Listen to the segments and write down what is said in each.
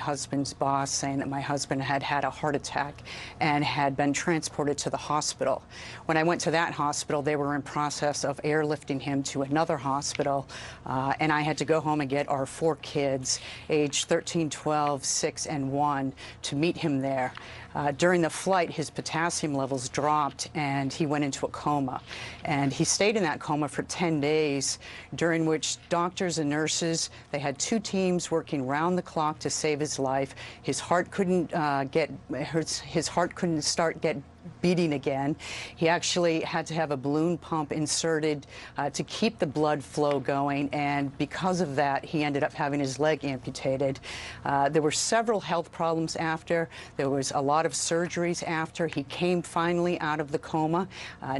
husband's boss saying that my husband had had a heart attack and had been transported to the hospital. When I went to that hospital, they were in process of airlifting him to another hospital, and I had to go home and get our 4 kids, aged 13, 12, 6, and 1, to meet him there. During the flight, his potassium levels dropped and he went into a coma. And he stayed in that coma for 10 days, during which doctors and nurses, they had 2 teams working round the clock to save his life. His heart couldn't get beating again. He actually had to have a balloon pump inserted to keep the blood flow going, and because of that, he ended up having his leg amputated. There were several health problems after. There was a lot of surgeries after. He came finally out of the coma.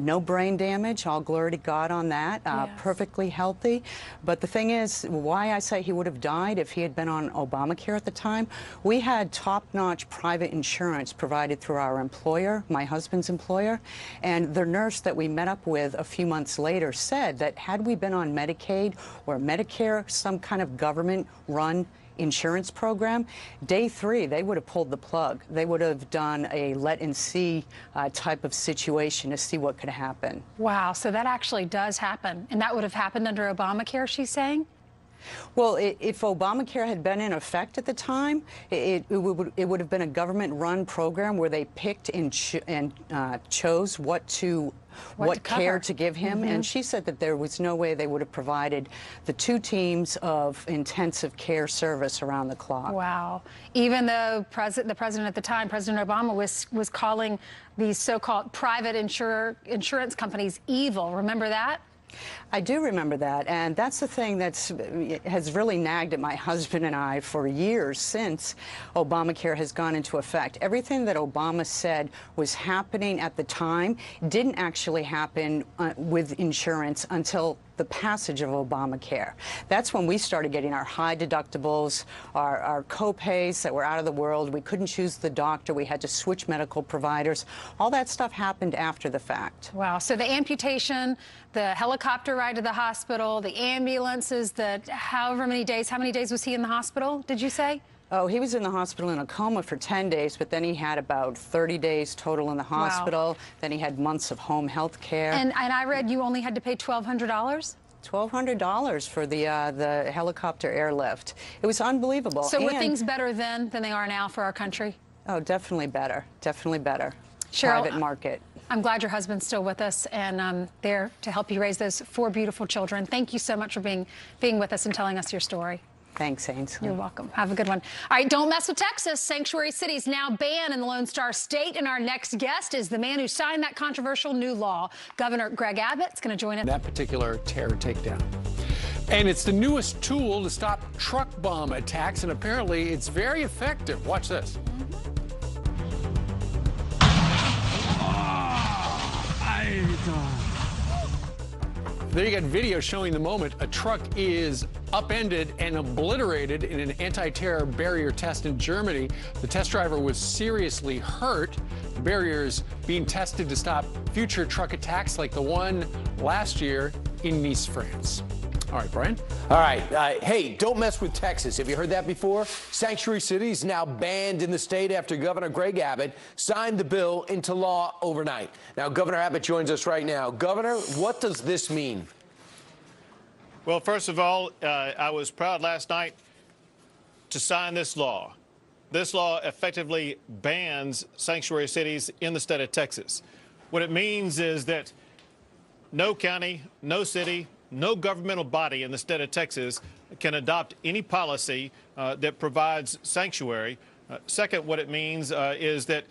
No brain damage, all glory to God on that. Yes. Perfectly healthy. But the thing is, why I say he would have died if he had been on Obamacare at the time, we had top-notch private insurance provided through our employer, my husband's employer, and the nurse that we met up with a few months later said that had we been on Medicaid or Medicare, some kind of government-run insurance program, day 3, they would have pulled the plug. They would have done a let-and-see type of situation to see what could happen. Wow, so that actually does happen, and that would have happened under Obamacare, she's saying? Well, if Obamacare had been in effect at the time, it would have been a government-run program where they picked and chose what care to give him. And she said that there was no way they would have provided the 2 teams of intensive care service around the clock. Wow. Even though the president at the time, President Obama, was calling these so-called private insurance companies evil. Remember that? I do remember that, and that's the thing that has really nagged at my husband and I for years since Obamacare has gone into effect. Everything that Obama said was happening at the time didn't actually happen with insurance until the passage of Obamacare. That's when we started getting our high deductibles, our co-pays that were out of the world. We couldn't choose the doctor. We had to switch medical providers. All that stuff happened after the fact. Wow. So the amputation, the helicopter ride to the hospital, the ambulances, how many days was he in the hospital, did you say? Oh, he was in the hospital in a coma for 10 days, but then he had about 30 days total in the hospital. Wow. Then he had months of home health care. And I read you only had to pay $1,200? $1,200 for the helicopter airlift. It was unbelievable. So were things better then than they are now for our country? Oh, definitely better. Definitely better. Cheryl, private market. I'm glad your husband's still with us and there to help you raise those 4 beautiful children. Thank you so much for being with us and telling us your story. Thanks, Ainsley. You're welcome. Have a good one. All right, don't mess with Texas. Sanctuary cities now banned in the Lone Star State. And our next guest is the man who signed that controversial new law. Governor Greg Abbott's going to join us. That particular terror takedown. And it's the newest tool to stop truck bomb attacks, and apparently it's very effective. Watch this. There you got video showing the moment a truck is upended and obliterated in an anti-terror barrier test in Germany. The test driver was seriously hurt. The barrier is being tested to stop future truck attacks like the one last year in Nice, France. All right, Brian. All right. Hey, don't mess with Texas. Have you heard that before? Sanctuary cities now banned in the state after Governor Greg Abbott signed the bill into law overnight. Now, Governor Abbott joins us right now. Governor, what does this mean? Well, first of all, I was proud last night to sign this law. This law effectively bans sanctuary cities in the state of Texas. What it means is that no county, no city, no governmental body in the state of Texas can adopt any policy that provides sanctuary. Second, what it means is that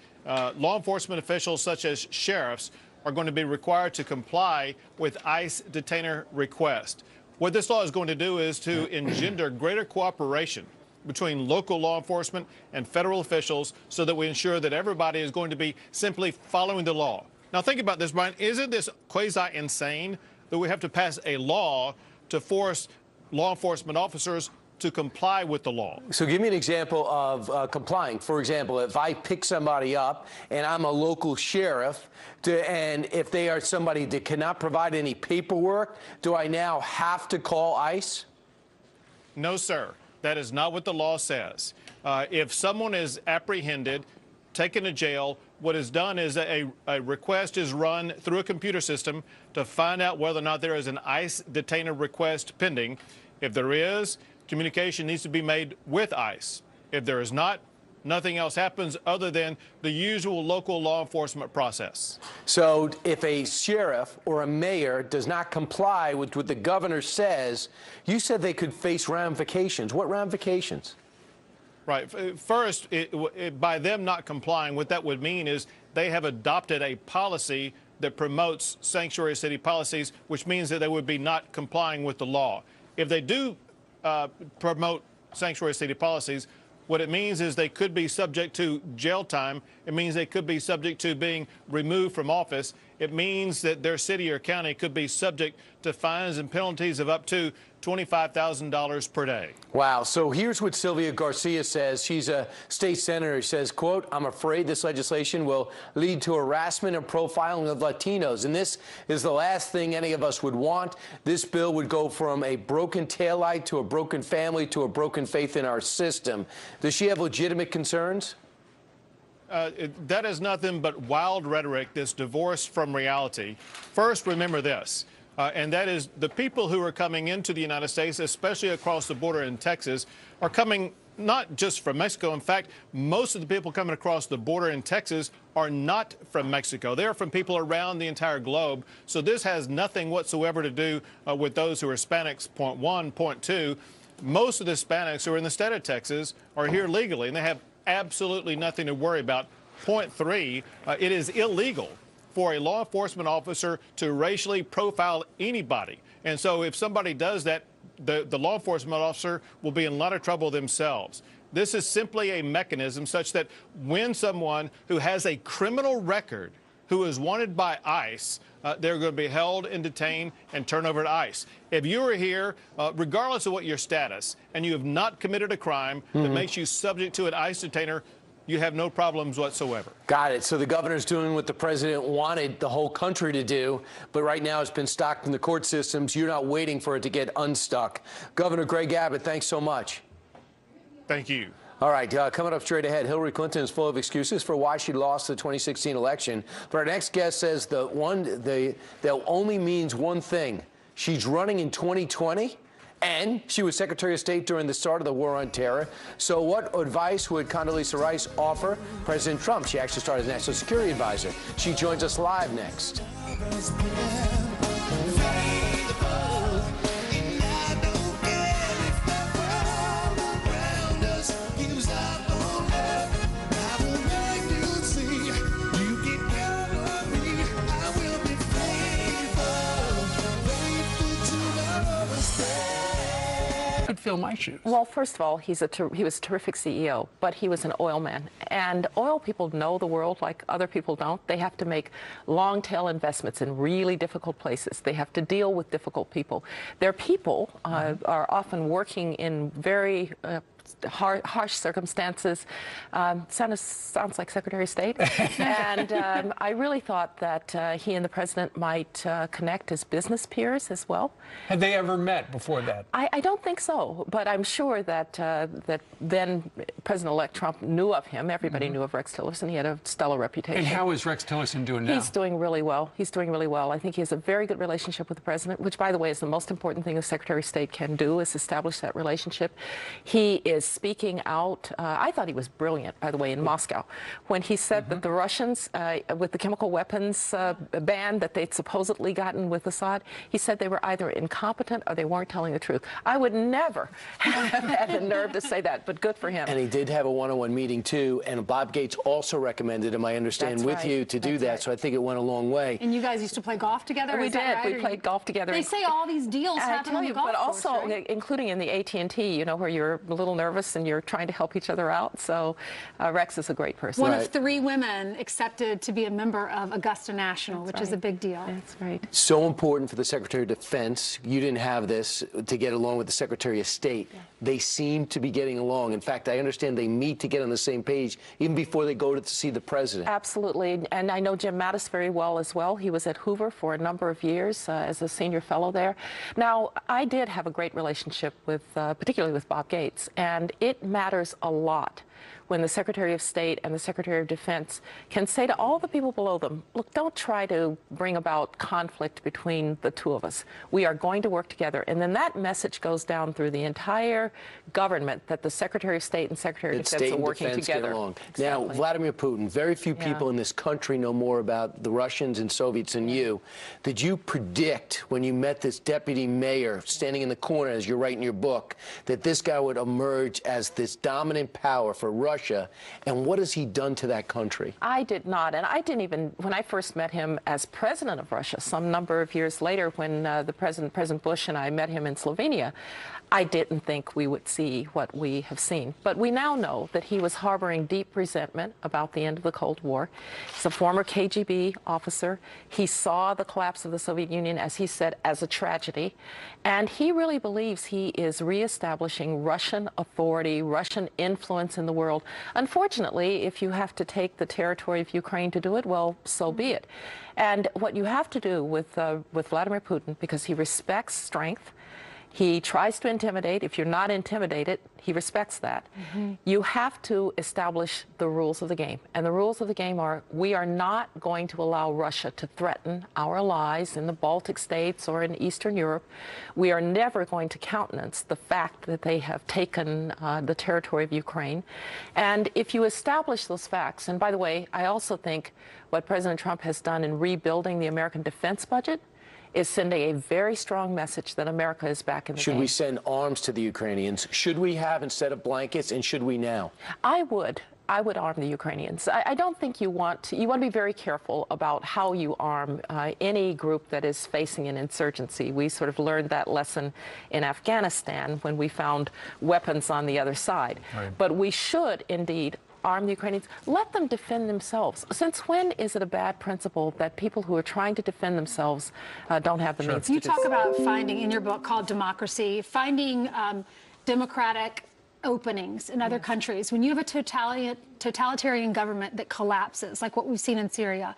law enforcement officials such as sheriffs are going to be required to comply with ICE detainer requests. What this law is going to do is to engender greater cooperation between local law enforcement and federal officials so that we ensure that everybody is going to be simply following the law. Now, think about this, Brian. Isn't this quasi-insane that we have to pass a law to force law enforcement officers to comply with the law? So give me an example of complying. For example, if I pick somebody up and I'm a local sheriff, and if they are somebody that cannot provide any paperwork, do I now have to call ICE? No, sir. That is not what the law says. If someone is apprehended, taken to jail, what is done is a request is run through a computer system to find out whether or not there is an ICE detainer request pending. If there is, communication needs to be made with ICE. If there is not, nothing else happens other than the usual local law enforcement process. So if a sheriff or a mayor does not comply with what the governor says, you said they could face ramifications. What ramifications? Right. First, by them not complying, what that would mean is they have adopted a policy that promotes sanctuary city policies, which means that they would be not complying with the law. If they do promote sanctuary city policies, what it means is they could be subject to jail time. It means they could be subject to being removed from office. It means that their city or county could be subject to fines and penalties of up to $25,000 per day. Wow. So here's what Sylvia Garcia says. She's a state senator. She says, quote, "I'm afraid this legislation will lead to harassment and profiling of Latinos. And this is the last thing any of us would want. This bill would go from a broken taillight to a broken family to a broken faith in our system." Does she have legitimate concerns? That is nothing but wild rhetoric that's divorced from reality. First, remember this. And that is the people who are coming into the United States, especially across the border in Texas, are coming not just from Mexico. In fact, most of the people coming across the border in Texas are not from Mexico. They're from people around the entire globe. So this has nothing whatsoever to do with those who are Hispanics, point one. Point two, most of the Hispanics who are in the state of Texas are here legally, and they have absolutely nothing to worry about. Point three, it is illegal for a law enforcement officer to racially profile anybody. And so if somebody does that, the law enforcement officer will be in a lot of trouble themselves. This is simply a mechanism such that when someone who has a criminal record, who is wanted by ICE, they're going to be held and detained and turned over to ICE. If you are here, regardless of what your status, and you have not committed a crime that makes you subject to an ICE detainer, you have no problems whatsoever. Got it. So the governor's doing what the president wanted the whole country to do, but right now it's been stuck in the court systems. You're not waiting for it to get unstuck. Governor Greg Abbott, thanks so much. Thank you. All right, coming up straight ahead, Hillary Clinton is full of excuses for why she lost the 2016 election. But our next guest says that only means one thing. She's running in 2020. And she was Secretary of State during the start of the war on terror. So what advice would Condoleezza Rice offer President Trump? She actually started as National Security Advisor. She joins us live next. Fill my shoes. Well, first of all, he was a terrific CEO, but he was an oil man. And oil people know the world like other people don't. They have to make long-tail investments in really difficult places. They have to deal with difficult people. Their people are often working in very harsh circumstances. Sounds like Secretary of State. And I really thought that he and the president might connect as business peers as well. Had they ever met before that? I don't think so, but I'm sure that that then President-elect Trump knew of him. Everybody knew of Rex Tillerson. He had a stellar reputation. And how is Rex Tillerson doing now? He's doing really well. He's doing really well. I think he has a very good relationship with the president, which, by the way, is the most important thing a Secretary of State can do, is establish that relationship. He is speaking out. I thought he was brilliant, by the way, in Moscow, when he said that the Russians, with the chemical weapons ban that they'd supposedly gotten with Assad, he said they were either incompetent or they weren't telling the truth. I would never have had the nerve to say that, but good for him. And he did have a one-on-one meeting, too, and Bob Gates also recommended him, I understand, That's with right. you to do That's that, right. so I think it went a long way. And you guys used to play golf together? We Is that did. right? We played golf together. They say all these deals happen on the golf but course, also, right? including in the AT&T, you know, where you're a little nervous and you're trying to help each other out. So Rex is a great person. One of 3 women accepted to be a member of Augusta National, which is a big deal. That's right. So important for the Secretary of Defense. You didn't have this to get along with the Secretary of State. Yeah. They seem to be getting along. In fact, I understand they meet to get on the same page even before they go to see the president. Absolutely. And I know Jim Mattis very well as well. He was at Hoover for a number of years as a senior fellow there. Now, I did have a great relationship with, particularly with Bob Gates. And and it matters a lot when the Secretary of State and the Secretary of Defense can say to all the people below them, look, don't try to bring about conflict between the two of us. We are going to work together. And then that message goes down through the entire government that the Secretary of State and Secretary of Defense are working together. Now, Vladimir Putin, very few people in this country know more about the Russians and Soviets than you. Did you predict when you met this deputy mayor standing in the corner, as you're writing your book, that this guy would emerge as this dominant power for Russia? And what has he done to that country? I did not, and I didn't even, when I first met him as president of Russia, some number of years later, when President Bush and I met him in Slovenia, I didn't think we would see what we have seen. But we now know that he was harboring deep resentment about the end of the Cold War. He's a former KGB officer. He saw the collapse of the Soviet Union, as he said, as a tragedy. And he really believes he is reestablishing Russian authority, Russian influence in the world. Unfortunately, if you have to take the territory of Ukraine to do it, well, so be it. And what you have to do with Vladimir Putin, because he respects strength, he tries to intimidate. If you're not intimidated, he respects that. You have to establish the rules of the game. And the rules of the game are, we are not going to allow Russia to threaten our allies in the Baltic states or in Eastern Europe. We are never going to countenance the fact that they have taken the territory of Ukraine. And if you establish those facts, and by the way, I also think what President Trump has done in rebuilding the American defense budget is sending a very strong message that America is back in the game. Should we send arms to the Ukrainians? Should we have instead of blankets, and should we now? I would arm the Ukrainians. I don't think you want to be very careful about how you arm any group that is facing an insurgency. We sort of learned that lesson in Afghanistan when we found weapons on the other side. Right. But we should indeed arm the Ukrainians. Let them defend themselves. Since when is it a bad principle that people who are trying to defend themselves don't have the means to do so? You talk about finding, in your book called Democracy, finding democratic openings in other countries. When you have a totalitarian government that collapses, like what we've seen in Syria,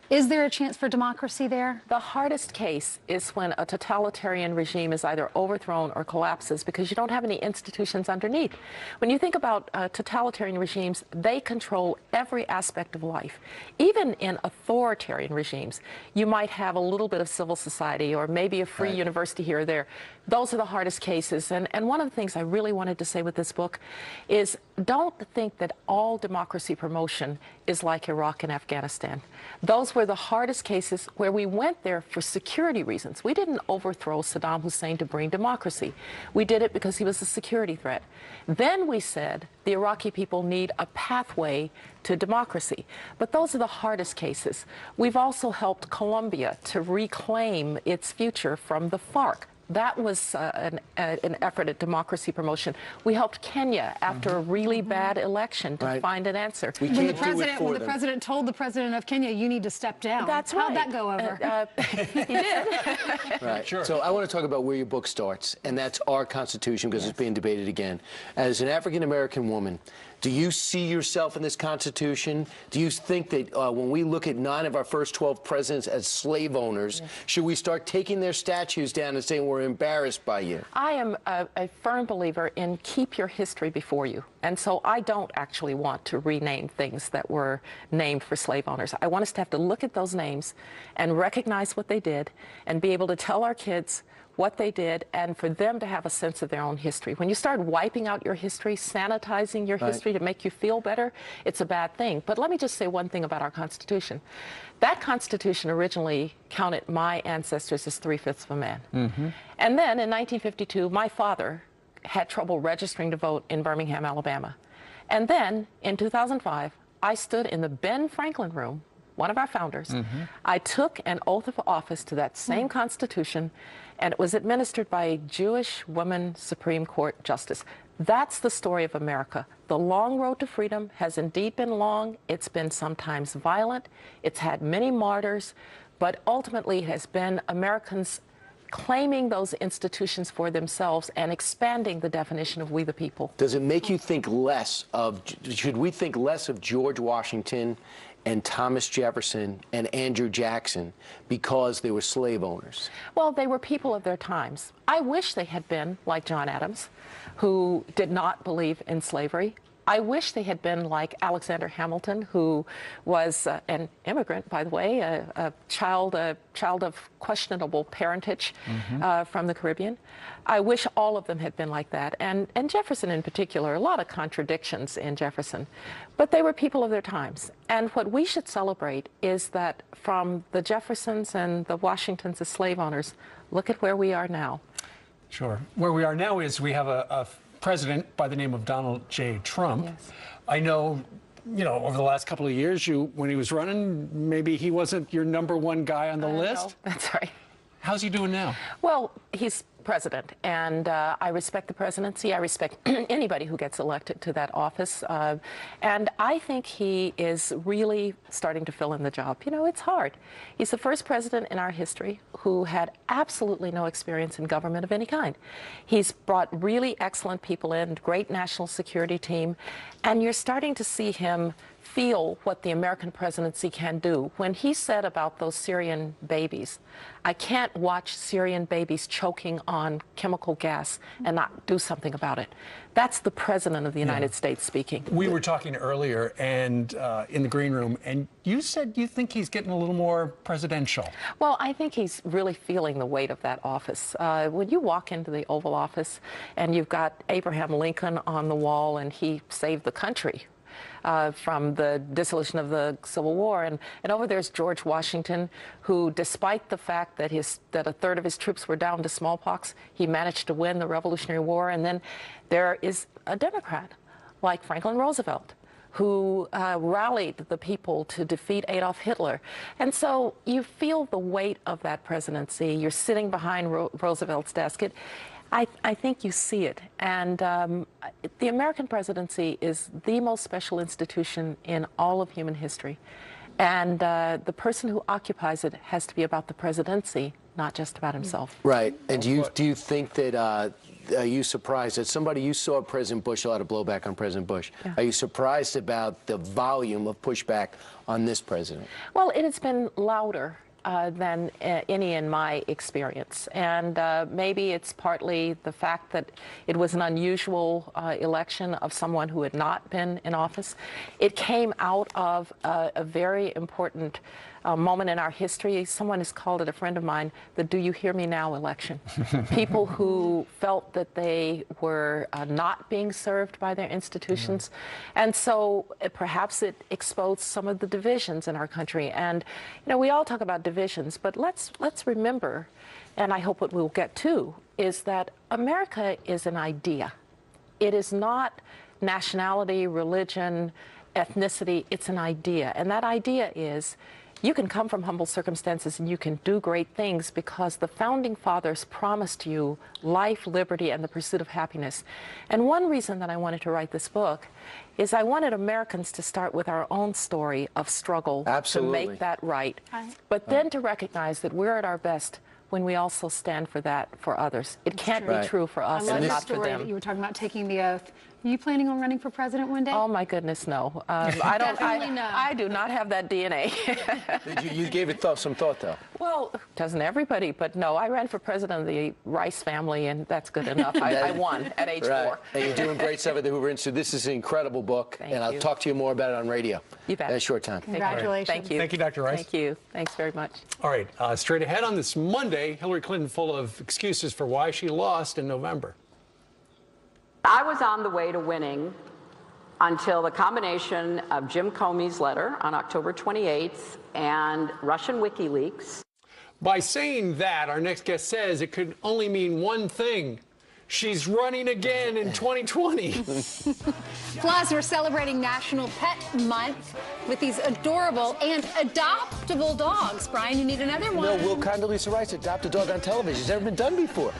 is there a chance for democracy there? The hardest case is when a totalitarian regime is either overthrown or collapses because you don't have any institutions underneath. When you think about totalitarian regimes, they control every aspect of life. Even in authoritarian regimes, you might have a little bit of civil society or maybe a free university here or there. Those are the hardest cases. And one of the things I really wanted to say with this book is don't think that all democracy promotion is like Iraq and Afghanistan. Those were the hardest cases where we went there for security reasons. We didn't overthrow Saddam Hussein to bring democracy. We did it because he was a security threat. Then we said the Iraqi people need a pathway to democracy. But those are the hardest cases. We've also helped Colombia to reclaim its future from the FARC. That was an effort at democracy promotion. We helped Kenya after a really bad election to find an answer. When the president told the president of Kenya, you need to step down. That's right. How'd that go over? He did. Right. Sure. So I want to talk about where your book starts, and that's our Constitution, because it's being debated again. As an African-American woman, do you see yourself in this Constitution? Do you think that when we look at 9 of our first 12 presidents as slave owners, should we start taking their statues down and saying we're embarrassed by you? I am a firm believer in keep your history before you. And so I don't actually want to rename things that were named for slave owners. I want us to have to look at those names and recognize what they did and be able to tell our kids what they did, and for them to have a sense of their own history. When you start wiping out your history, sanitizing your history to make you feel better, it's a bad thing. But let me just say one thing about our Constitution. That Constitution originally counted my ancestors as 3/5 of a man. And then in 1952, my father had trouble registering to vote in Birmingham, Alabama. And then in 2005, I stood in the Ben Franklin room, one of our founders. I took an oath of office to that same Constitution, and it was administered by a Jewish woman Supreme Court justice. That's the story of America. The long road to freedom has indeed been long. It's been sometimes violent. It's had many martyrs, but ultimately it has been Americans claiming those institutions for themselves and expanding the definition of we the people. Does it make you think less of, should we think less of George Washington and Thomas Jefferson and Andrew Jackson because they were slave owners? Well, they were people of their times. I wish they had been like John Adams, who did not believe in slavery. I wish they had been like Alexander Hamilton, who was an immigrant, by the way, a child of questionable parentage from the Caribbean. I wish all of them had been like that, and Jefferson in particular. A lot of contradictions in Jefferson, but they were people of their times. And what we should celebrate is that from the Jeffersons and the Washingtons as slave owners, look at where we are now. Sure. Where we are now is we have a president by the name of Donald J. Trump. Yes. I know, over the last couple of years, when he was running, maybe he wasn't your #1 guy on the list. No, that's right. How's he doing now? Well, he's president, and I respect the presidency. I respect anybody who gets elected to that office, and I think he is really starting to fill in the job. It's hard. He's the first president in our history who had absolutely no experience in government of any kind. He's brought really excellent people in, great national security team, and you're starting to see him feel what the American presidency can do. When he said about those Syrian babies, I can't watch Syrian babies choking on chemical gas and not do something about it. That's the president of the United States speaking. We were talking earlier and in the green room, and you said you think he's getting a little more presidential. Well, I think he's really feeling the weight of that office. When you walk into the Oval Office and you've got Abraham Lincoln on the wall, and he saved the country from the dissolution of the Civil War. And over there's George Washington, who, despite the fact that a third of his troops were down to smallpox, he managed to win the Revolutionary War. And then there is a Democrat like Franklin Roosevelt, who rallied the people to defeat Adolf Hitler. And so you feel the weight of that presidency. You're sitting behind Roosevelt's desk. I think you see it. And the American presidency is the most special institution in all of human history. And the person who occupies it has to be about the presidency, not just about himself. Right. And do you think that, are you surprised that you saw President Bush, a lot of blowback on President Bush. Yeah. Are you surprised about the volume of pushback on this president? Well, it has been louder than any in my experience. And maybe it's partly the fact that it was an unusual election of someone who had not been in office. It came out of a very important moment in our history. Someone has called it, a friend of mine, the "Do You Hear Me Now" election. People who felt that they were not being served by their institutions. And so perhaps it exposed some of the divisions in our country. And, we all talk about divisions, but let's remember, and I hope what we'll get to, is that America is an idea. It is not nationality, religion, ethnicity. It's an idea. And that idea is, you can come from humble circumstances and you can do great things because the founding fathers promised you life, liberty, and the pursuit of happiness. And one reason that I wanted to write this book is I wanted Americans to start with our own story of struggle. Absolutely. To make that right. But then to recognize that we're at our best when we also stand for that for others. It can't be true for us and not for them. That you were talking about taking the oath. Are you planning on running for president one day? Oh my goodness, no. I don't. Definitely no. I do not have that DNA. You gave it some thought, though. Well, doesn't everybody? But no, I ran for president of the Rice family, and that's good enough. I won at age 4. And you're doing great stuff at the Hoover Institute. This is an incredible book, and I'll talk to you more about it on radio. You bet. In a short time. Congratulations. Thank you. Thank you, Dr. Rice. Thank you. Thanks very much. All right, straight ahead on this Monday, Hillary Clinton full of excuses for why she lost in November. I was on the way to winning until the combination of Jim Comey's letter on October 28th and Russian WikiLeaks. By saying that, our next guest says it could only mean one thing. She's running again in 2020. Plus, we're celebrating National Pet Month with these adorable and adoptable dogs. Brian, you need another one. No, Will Condoleezza Rice adopt a dog on television. It's never been done before.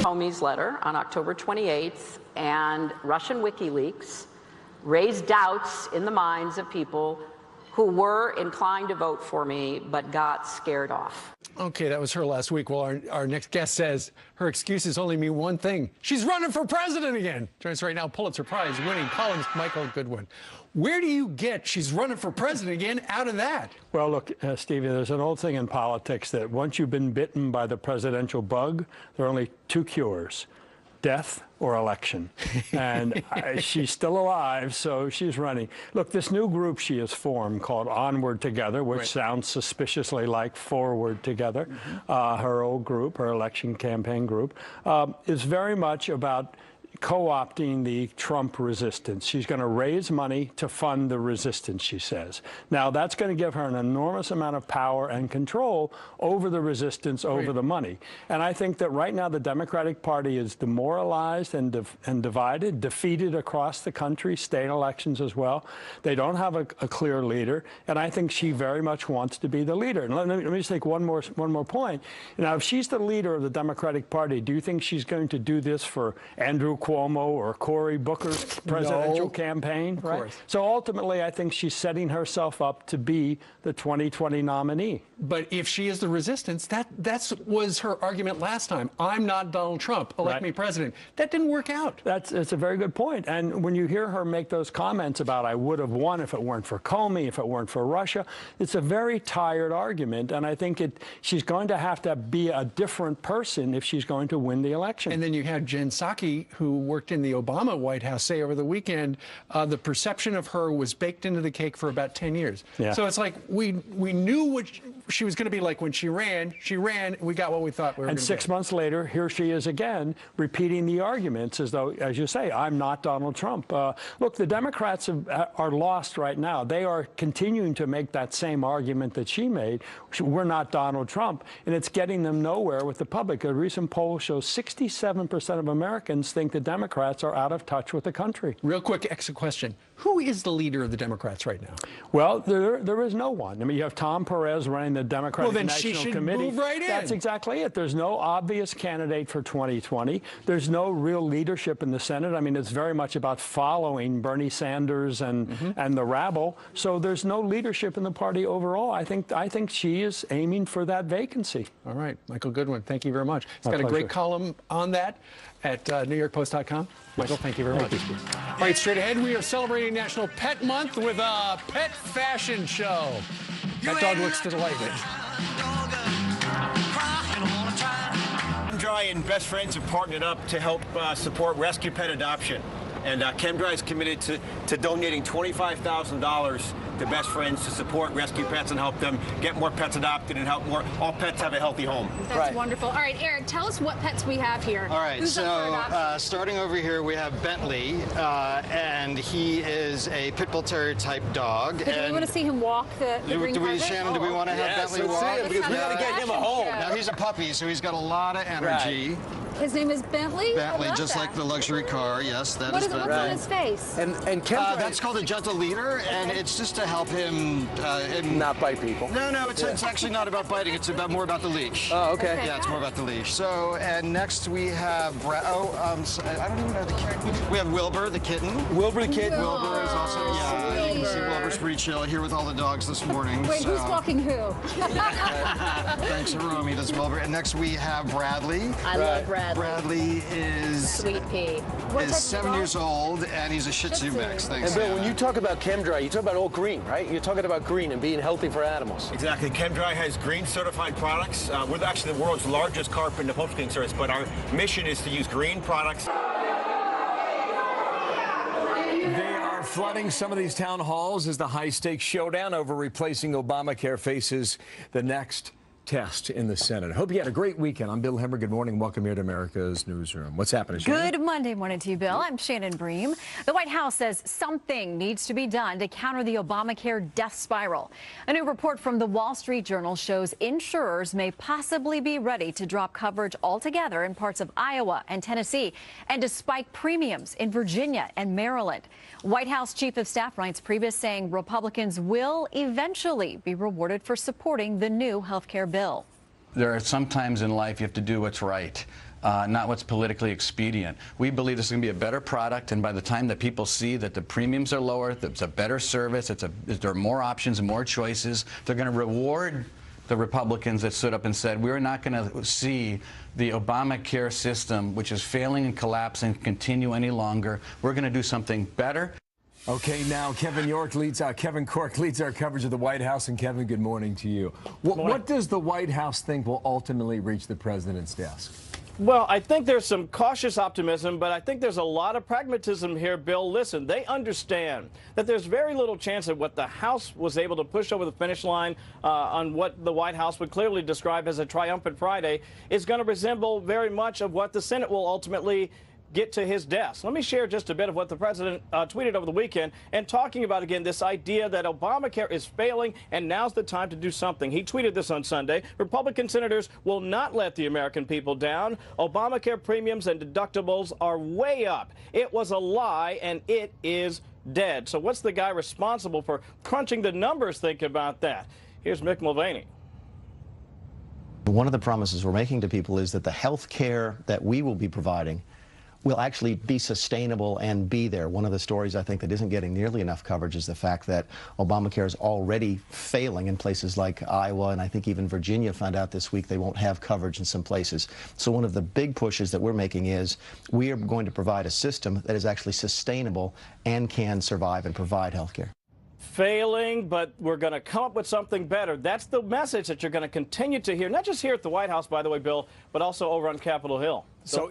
Comey's letter on October 28th and Russian WikiLeaks raised doubts in the minds of people who were inclined to vote for me but got scared off. Okay, that was her last week. Well, our next guest says her excuses only mean one thing. She's running for president again. Joins us right now, Pulitzer Prize winning columnist Michael Goodwin. Where do you get she's running for president again out of that? Well, look, Stevie, there's an old thing in politics that once you've been bitten by the presidential bug, there are only two cures: death or election. And she's still alive, so she's running. Look, this new group she has formed called Onward Together, which sounds suspiciously like Forward Together, her old group, her election campaign group, is very much about co-opting the Trump resistance. She's going to raise money to fund the resistance, she says. Now, that's going to give her an enormous amount of power and control over the resistance, over the money. And I think that right now the Democratic Party is demoralized and divided, defeated across the country, state elections as well. They don't have a clear leader, and I think she very much wants to be the leader. And let me just take one more point. Now, if she's the leader of the Democratic Party, do you think she's going to do this for Andrew Cuomo or Cory Booker's presidential campaign? Of course. So ultimately, I think she's setting herself up to be the 2020 nominee. But if she is the resistance, that was her argument last time. I'm not Donald Trump. Elect me president. That didn't work out. It's a very good point. And when you hear her make those comments about I would have won if it weren't for Comey, if it weren't for Russia, it's a very tired argument. And I think she's going to have to be a different person if she's going to win the election. And then you had Jen Psaki, who worked in the Obama White House, say over the weekend, the perception of her was baked into the cake for about 10 years. Yeah. So it's like we knew what she was going to be like when she ran, and we got what we thought we were going to And 6 months later, here she is again, repeating the arguments as though, as you say, I'm not Donald Trump. Look, the Democrats are lost right now. They are continuing to make that same argument that she made. We're not Donald Trump. And it's getting them nowhere with the public. A recent poll shows 67% of Americans think the Democrats are out of touch with the country. Real quick extra question. Who is the leader of the Democrats right now? Well, there is no one. I mean, you have Tom Perez running the Democratic National Committee. Well, then she should move right in. That's exactly it. There's no obvious candidate for 2020. There's no real leadership in the Senate. I mean, it's very much about following Bernie Sanders and the rabble. So there's no leadership in the party overall. I think she is aiming for that vacancy. All right, Michael Goodwin, thank you very much. He's got My a great pleasure. column on that at NewYorkPost.com. Michael, thank you very much. All right, straight ahead, we are celebrating National Pet Month with a pet fashion show. That dog looks delighted. ChemDry and Best Friends have partnered up to help support rescue pet adoption. And ChemDry is committed to donating $25,000 to Best Friends to support rescue pets and help them get more pets adopted and help all pets have a healthy home. That's wonderful. All right, Eric, tell us what pets we have here. All right, Who's up for adoption? starting over here, we have Bentley, and he is a pit bull terrier type dog. Do we want to see him walk the green carpet? Shannon, do we want to have Bentley walk? Let's see him, because we got to get him a home. Now, he's a puppy, so he's got a lot of energy. His name is Bentley? Bentley, I love just that. like the luxury car. Yes, that is Bentley. What's on his face? And ChemDry, That's called a gentle leader, and it's just to help him not bite people. No, it's actually not about biting. It's more about the leash. Oh, okay. Yeah, it's more about the leash. So, and next we have I don't even know the kitten. We have Wilbur, the kitten. Wilbur the kitten. Wilbur is also, you can see Wilbur's pretty chill here with all the dogs this morning. Wait, who's walking who? Thanks, Hiromi. That's Wilbur. And next we have Bradley. I love Bradley. Bradley is Sweet pea. is 7 years old, and he's a Shih Tzu mix. Thanks. And Bill, when you talk about ChemDry, you talk about all green, right? You're talking about green and being healthy for animals. Exactly. ChemDry has green certified products. We're actually the world's largest carpet and upholstery service, but our mission is to use green products. They are flooding some of these town halls as the high-stakes showdown over replacing Obamacare faces the next test in the Senate. Hope you had a great weekend. I'm Bill Hemmer. Good morning. Welcome here to America's Newsroom. What's happening, Shannon? Good Monday morning to you, Bill. I'm Shannon Bream. The White House says something needs to be done to counter the Obamacare death spiral. A new report from the Wall Street Journal shows insurers may possibly be ready to drop coverage altogether in parts of Iowa and Tennessee and to spike premiums in Virginia and Maryland. White House Chief of Staff Reince Priebus saying Republicans will eventually be rewarded for supporting the new health care bill. There are some times in life you have to do what's right, not what's politically expedient. We believe this is going to be a better product, and by the time that people see that the premiums are lower, that it's a better service, there are more options and more choices, they're going to reward the Republicans that stood up and said, we're not going to see the Obamacare system, which is failing and collapsing, continue any longer. We're going to do something better. Okay, now Kevin Corke leads our coverage of the White House. And Kevin, good morning to you. What does the White House think will ultimately reach the president's desk? Well, I think there's some cautious optimism, but I think there's a lot of pragmatism here, Bill. Listen, they understand that there's very little chance that what the House was able to push over the finish line on what the White House would clearly describe as a triumphant Friday is going to resemble very much of what the Senate will ultimately get to his desk. Let me share just a bit of what the president tweeted over the weekend and talking about, again, this idea that Obamacare is failing and now's the time to do something. He tweeted this on Sunday. Republican senators will not let the American people down. Obamacare premiums and deductibles are way up. It was a lie and it is dead. So what's the guy responsible for crunching the numbers think about that? Here's Mick Mulvaney. One of the promises we're making to people is that the health care that we will be providing will actually be sustainable and be there. One of the stories I think that isn't getting nearly enough coverage is the fact that Obamacare is already failing in places like Iowa, and I think even Virginia found out this week they won't have coverage in some places. So one of the big pushes that we're making is we are going to provide a system that is actually sustainable and can survive and provide health care. Failing, but we're going to come up with something better. That's the message that you're going to continue to hear, not just here at the White House, by the way, Bill, but also over on Capitol Hill. So